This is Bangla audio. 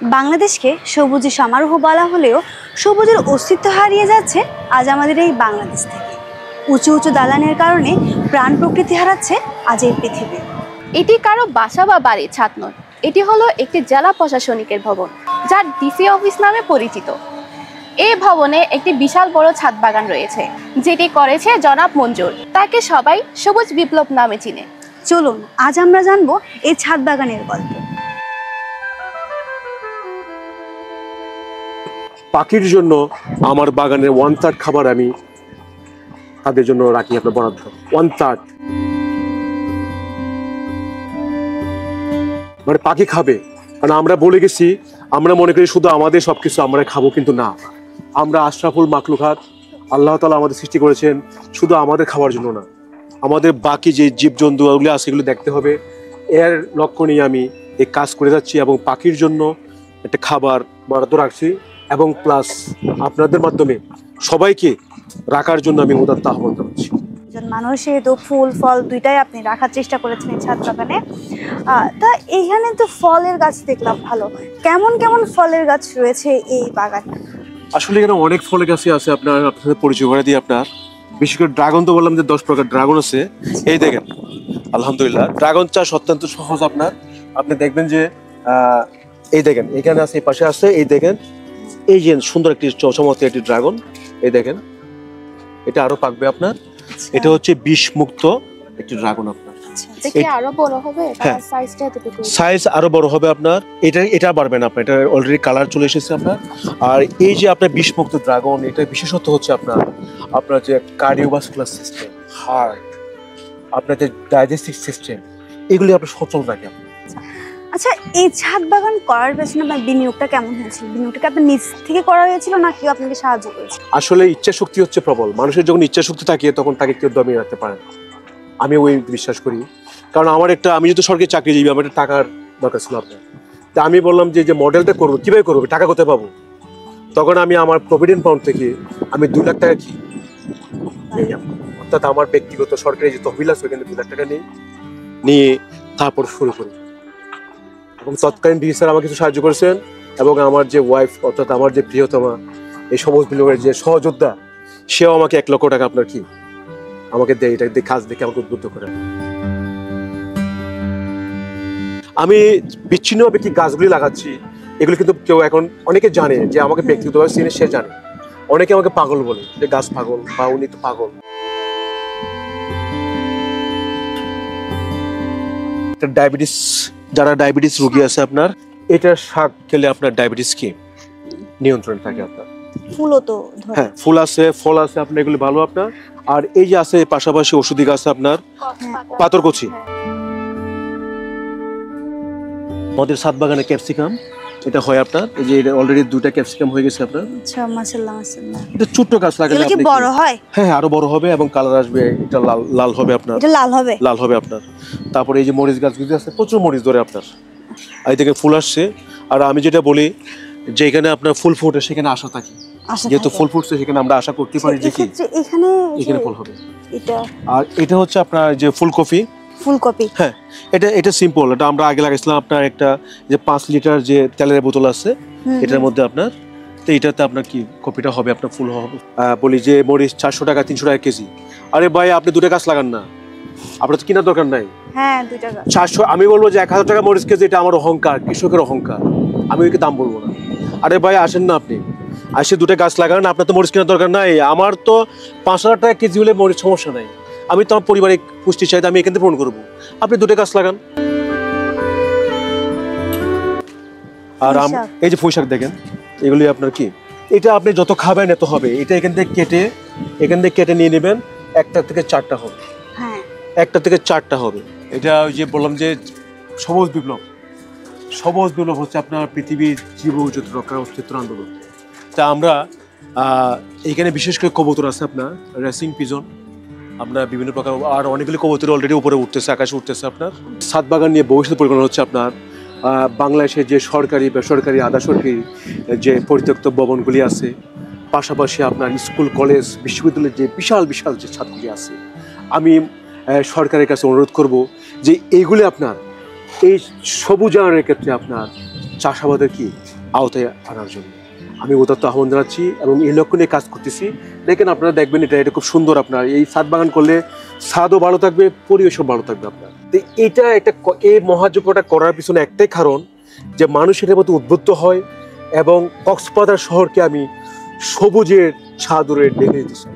বাংলাদেশকে সবুজে সমারোহ বলা হলেও সবুজের অস্তিত্ব হারিয়ে যাচ্ছে আজ আমাদের এই বাংলাদেশ থেকে। উঁচু উঁচু দালানের কারণে প্রাণ প্রকৃতি হারাচ্ছে আজ এই পৃথিবী। এটি কারো বাসা বা বাড়ির ছাদ নয়, এটি হলো একটি জেলা প্রশাসনিকের ভবন, যা ডিসি অফিস নামে পরিচিত। এই ভবনে একটি বিশাল বড় ছাদ বাগান রয়েছে, যেটি করেছে জনাব মঞ্জুর। তাকে সবাই সবুজ বিপ্লব নামে চিনে। চলুন আজ আমরা জানবো এই ছাদ বাগানের গল্প। পাখির জন্য আমার বাগানের 1/3 খাবার আমি তাদের জন্য রাখি, আপনার বরাদ্দ 1/3। মানে পাখি খাবে, কারণ আমরা বলে গেছি, আমরা মনে করি শুধু আমাদের সবকিছু আমরা খাবো, কিন্তু না, আমরা আশরাফুল মাখলুকাত, আল্লাহ তাআলা আমাদের সৃষ্টি করেছেন শুধু আমাদের খাওয়ার জন্য না, আমাদের বাকি যে জীবজন্তু ওগুলো আছে এগুলো দেখতে হবে। এর লক্ষ্য নিয়ে আমি এই কাজ করে যাচ্ছি এবং পাখির জন্য একটা খাবার বরাদ্দ রাখছি, এবং প্লাস আপনাদের মাধ্যমে সবাইকে রাখার জন্য আমি উদাত্ত আহ্বান জানাচ্ছি। মানুষ যেহেতু ফুল ফল দুইটাই আপনি রাখার চেষ্টা করেছেন এই ছাদ বাগানে, তা এইখানে তো ফলের গাছ দেখলাম ভালো, কেমন কেমন ফলের গাছ রয়েছে এই বাগানে? আসলে এখানে অনেক ফলের গাছই আছে, আপনার সাথে পরিচয় করে দিই। আপনার বিশেষ করে ড্রাগন তো বললাম যে 10 প্রকার ড্রাগন আছে। এই দেখেন, আলহামদুলিল্লাহ ড্রাগন চাষ অত্যন্ত সহজ। আপনি দেখবেন যে এই দেখেন এখানে আছে, এই পাশে আছে, এই দেখেন এই যে সুন্দর একটি চমৎকার একটি ড্রাগন, এই দেখেন এটা আরো পাকবে আপনার। এটা হচ্ছে বিষ মুক্ত একটি ড্রাগন আপনার। আরো বড় হবে, সাইজ আরো বড় হবে আপনার। এটা বাড়বে না আপনার, এটা অলরেডি কালার চলে এসেছে আপনার। আর এই যে আপনার বিষ মুক্ত ড্রাগন, এটা বিশেষত্ব হচ্ছে আপনার যে কার্ডিওভাস্কুলার সিস্টেম, হার্ট, আপনার যে ডাইজেস্টিভ সিস্টেম, এগুলি আপনার সচল রাখে। আচ্ছা, এই ছাদ বাগান করার পেছনে আপনার বিনিয়োগটা কেমন হয়েছিল? বিনিয়োগটা আপনার নিজ থেকে করা হয়েছিল না কেউ আপনাকে সাহায্য করেছে? আসলে ইচ্ছা শক্তি হচ্ছে প্রবল। মানুষের যখন ইচ্ছা শক্তি থাকে তখন তাকে কেউ দমিয়ে রাখতে পারে না, আমি ওই বিশ্বাস করি। কারণ আমি যেহেতু সরকারি চাকরিজীবী, আমার একটা টাকার দরকার ছিল আপনার। তা আমি বললাম যে মডেলটা করবো, কিভাবে করবো, টাকা কোথায় পাবো? তখন আমি আমার প্রভিডেন্ট ফান্ড থেকে আমি 2 লাখ টাকা অর্থাৎ আমার ব্যক্তিগত সরকারি যে তহবিল আছে ওইখানে 2 লাখ টাকা নিয়ে তারপর শুরু করি। এবং তৎকালীন ডিসি স্যার আমাকে কিছু সাহায্য করেছেন, এবং আমার যে ওয়াইফ অর্থাৎ আমার যে প্রিয়তমা, এই সবুজ বিপ্লবের যে সহযোদ্ধা, সেও আমাকে 1 লক্ষ টাকা আপনার আমাকে দেয়। এটা কাজ দেখে আমাকে উদ্বুদ্ধ করে। আমি বিচ্ছিন্নভাবে গাছগুলি লাগাচ্ছি, এগুলো কিন্তু কেউ এখন অনেকে জানে যে আমাকে ব্যক্তিগতভাবে চিনে, সে জানে। অনেকে আমাকে পাগল বলে যে গাছ পাগল বা উনি তো পাগল। যারা ডায়াবেটিস রোগী আছে আপনার, এটা শাক খেলে আপনার ডায়াবেটিস নিয়ন্ত্রণ থাকে আপনার। ফুলও তো, হ্যাঁ ফুল আছে, ফল আছে আপনার, এগুলো ভালো আপনার। আর এই যে আছে পাশাপাশি ওষুধি গাছ আপনার, পাথরকুচি। আমাদের ছাদ বাগানে ক্যাপসিকাম এটা হয় আপনার, এই যে অলরেডি 2টা ক্যাপসিকাম হয়ে গেছে আপনার। আচ্ছা, মাশাআল্লাহ মাশাআল্লাহ। এটা ছোট গাছ লাগালে কি বড় হয়? হ্যাঁ আরো বড় হবে এবং কালার আসবে, এটা লাল হবে আপনার। এটা লাল হবে আপনার। তারপরে এই যে মরিচ গাছগুলো আছে, প্রচুর মরিচ ধরে আপনার। এই থেকে ফুল আসছে। আর আমি যেটা বলি যে এখানে আপনার ফুল ফুটে সেখানে আশা থাকে, যেহেতু ফুল ফুটছে সেখানে আমরা আশা করতে পারি যে এখানে ফুল হবে। আর এটা হচ্ছে আপনার যে ফুলকপি। হ্যাঁ, এটা সিম্পল। এটা আমরা আগে লাগাইছিলাম আপনার একটা যে 5 লিটার যে তেলের বোতল আছে, এটার মধ্যে আপনার, তো এটাতে আপনার কপিটা হবে আপনার ফুল হবে। বলি যে মরিচ 400 টাকা 300 টাকা কেজি। আরে ভাই আপনি 2টা গাছ লাগান না, আপনার তো কেনার দরকার নাই। হ্যাঁ 2টা গাছ 400, আমি বলবো যে 1000 টাকা মরিচ কেজি, এটা আমার অহংকার, কৃষকের অহংকার, আমি ওইকে দাম বলবো না। আরে ভাই আসেন না, আপনি আসে 2টা গাছ লাগান, আপনার তো মরিচ কেনার দরকার নাই। আমার তো 5000 টাকা কেজি হলে মরিচ সমস্যা নাই, আমি তো আমার পরিবারের পুষ্টি চাহিদা আমি এখান থেকে পূরণ করবো। আপনি 2টা গাছ লাগান। আর এই যে পুঁইশাক দেখেন, এগুলি আপনার এটা আপনি যত খাবেন এত হবে। এটা এখান থেকে কেটে নিয়ে নেবেন, 1টা থেকে 4টা হবে। হ্যাঁ 1টা থেকে 4টা হবে। এটা ওই যে বললাম যে সবুজ বিপ্লব হচ্ছে আপনার পৃথিবীর জীববৈচিত্র্য রক্ষার অস্তিত্ব আন্দোলন। তা আমরা এখানে বিশেষ করে কবুতর আছে আপনার, রেসিং পিজন, আপনার বিভিন্ন প্রকার, আর অনেকগুলি কবুতর অলরেডি উপরে উঠতেছে, আকাশে উঠতেছে। আপনার ছাদ বাগান নিয়ে ভবিষ্যৎ পরিকল্পনা হচ্ছে আপনার বাংলাদেশের যে সরকারি বেসরকারি আধা সরকারি যে পরিত্যক্ত ভবনগুলি আছে, পাশাপাশি আপনার স্কুল কলেজ বিশ্ববিদ্যালয়ের যে বিশাল যে ছাদগুলি আছে, আমি সরকারের কাছে অনুরোধ করব যে এইগুলি আপনার এই সবুজায়নের ক্ষেত্রে আপনার চাষাবাদের আওতায় আনার জন্য আমি উদাত্ত আহ্বান জানাচ্ছি এবং এই লক্ষ্য নিয়ে কাজ করতেছি। দেখেন আপনারা দেখবেন এটা খুব সুন্দর। আপনার এই ছাদ বাগান করলে ছাদও ভালো থাকবে, পরিবেশও ভালো থাকবে আপনার। তো এইটা এই মহাযজ্ঞটা করার পিছনে একটাই কারণ যে মানুষ এটার মধ্যে উদ্বুদ্ধ হয় এবং কক্সবাজার শহরকে আমি সবুজের ছাদরে ঢেকে দিতে চাই।